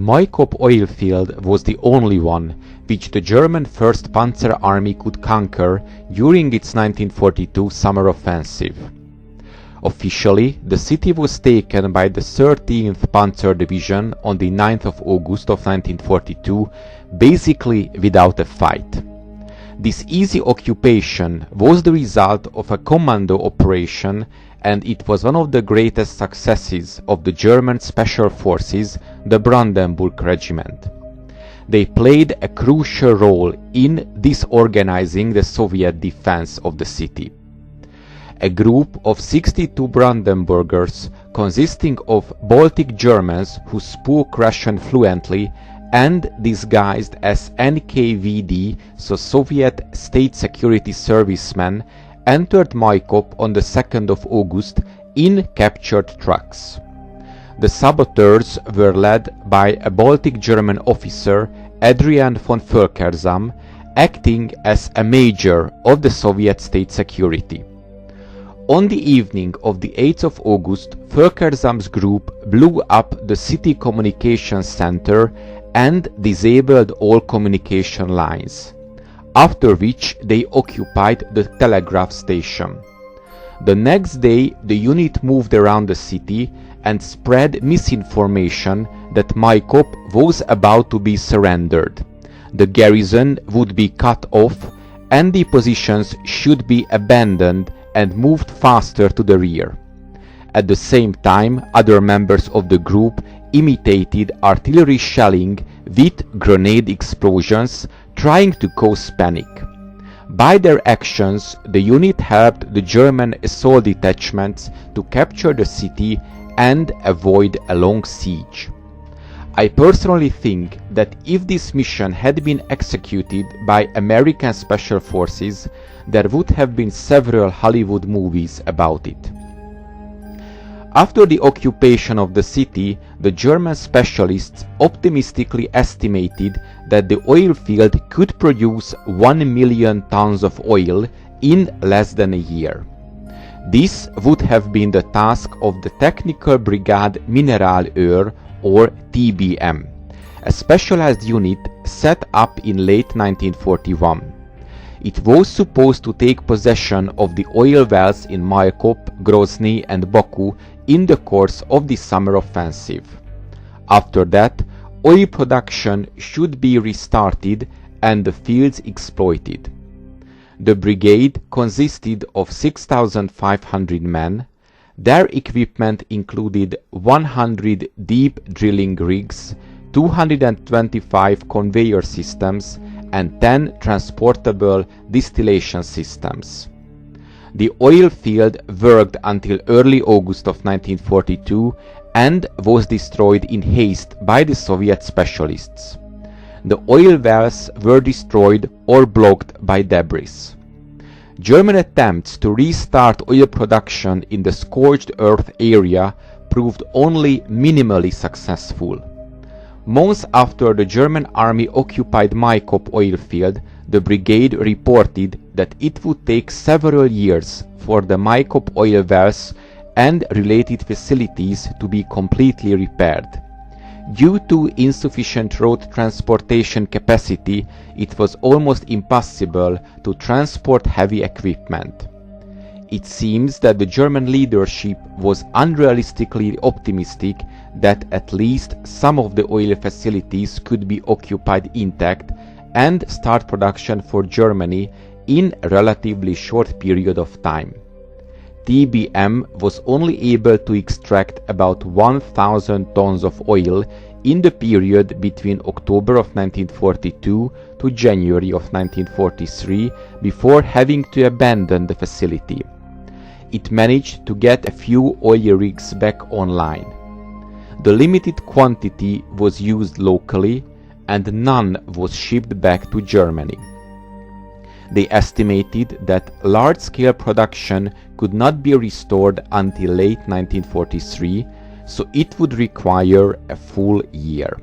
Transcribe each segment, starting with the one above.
Maikop oil field was the only one which the German 1st Panzer Army could conquer during its 1942 summer offensive. Officially, the city was taken by the 13th Panzer Division on the 9th of August of 1942, basically without a fight. This easy occupation was the result of a commando operation, and it was one of the greatest successes of the German Special Forces, the Brandenburg Regiment. They played a crucial role in disorganizing the Soviet defense of the city. A group of 62 Brandenburgers, consisting of Baltic Germans who spoke Russian fluently and disguised as NKVD, so Soviet State Security Servicemen, entered Maikop on the 2nd of August in captured trucks. The saboteurs were led by a Baltic German officer, Adrian von Völkersam, acting as a major of the Soviet State Security. On the evening of the 8th of August, Völkersam's group blew up the city communications center and disabled all communication lines, after which they occupied the telegraph station. The next day, the unit moved around the city and spread misinformation that Maikop was about to be surrendered. The garrison would be cut off and the positions should be abandoned and moved faster to the rear. At the same time, other members of the group imitated artillery shelling with grenade explosions, trying to cause panic. By their actions, the unit helped the German assault detachments to capture the city and avoid a long siege. I personally think that if this mission had been executed by American Special Forces, there would have been several Hollywood movies about it. After the occupation of the city, the German specialists optimistically estimated that the oil field could produce 1 million tons of oil in less than a year. This would have been the task of the Technical Brigade Mineralöl, or TBM, a specialized unit set up in late 1941. It was supposed to take possession of the oil wells in Maikop, Grozny and Baku in the course of the summer offensive. After that, oil production should be restarted and the fields exploited. The brigade consisted of 6,500 men. Their equipment included 100 deep drilling rigs, 225 conveyor systems, and 10 transportable distillation systems. The oil field worked until early August of 1942 and was destroyed in haste by the Soviet specialists. The oil wells were destroyed or blocked by debris. German attempts to restart oil production in the scorched earth area proved only minimally successful. Months after the German army occupied Maikop oil field, the brigade reported that it would take several years for the Maikop oil wells and related facilities to be completely repaired. Due to insufficient road transportation capacity, it was almost impossible to transport heavy equipment. It seems that the German leadership was unrealistically optimistic that at least some of the oil facilities could be occupied intact and start production for Germany in a relatively short period of time. TBM was only able to extract about 1,000 tons of oil in the period between October of 1942 to January of 1943 before having to abandon the facility. It managed to get a few oil rigs back online. The limited quantity was used locally and none was shipped back to Germany. They estimated that large-scale production could not be restored until late 1943, so it would require a full year.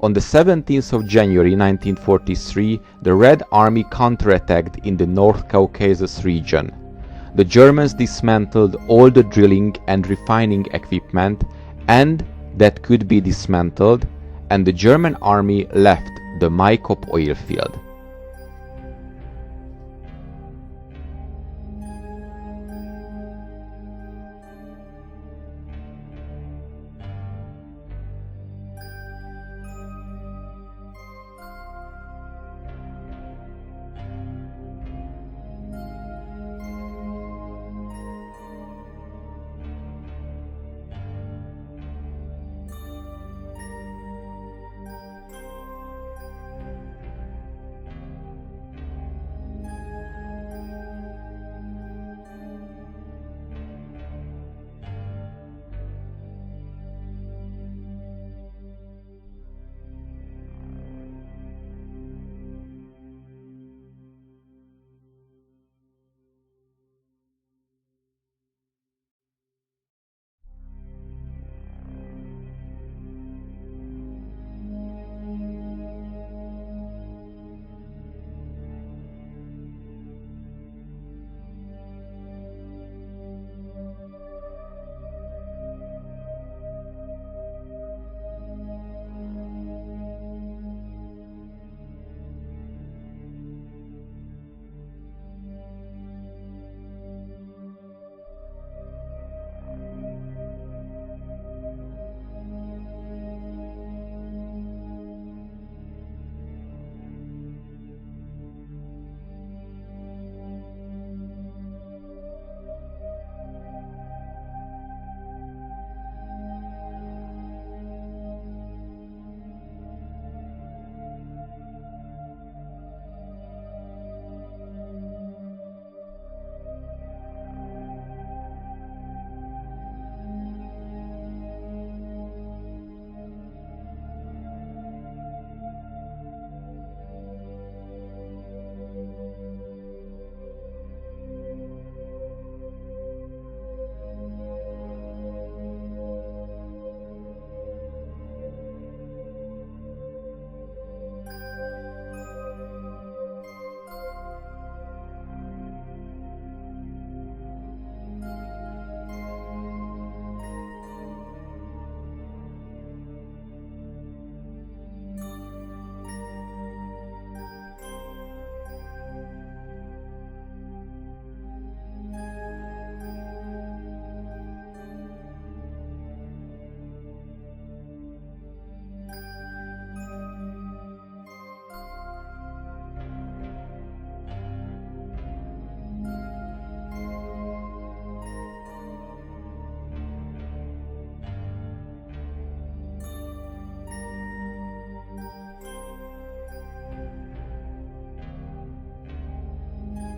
On the 17th of January 1943, the Red Army counterattacked in the North Caucasus region. The Germans dismantled all the drilling and refining equipment and that could be dismantled, and the German army left the Maikop oil field.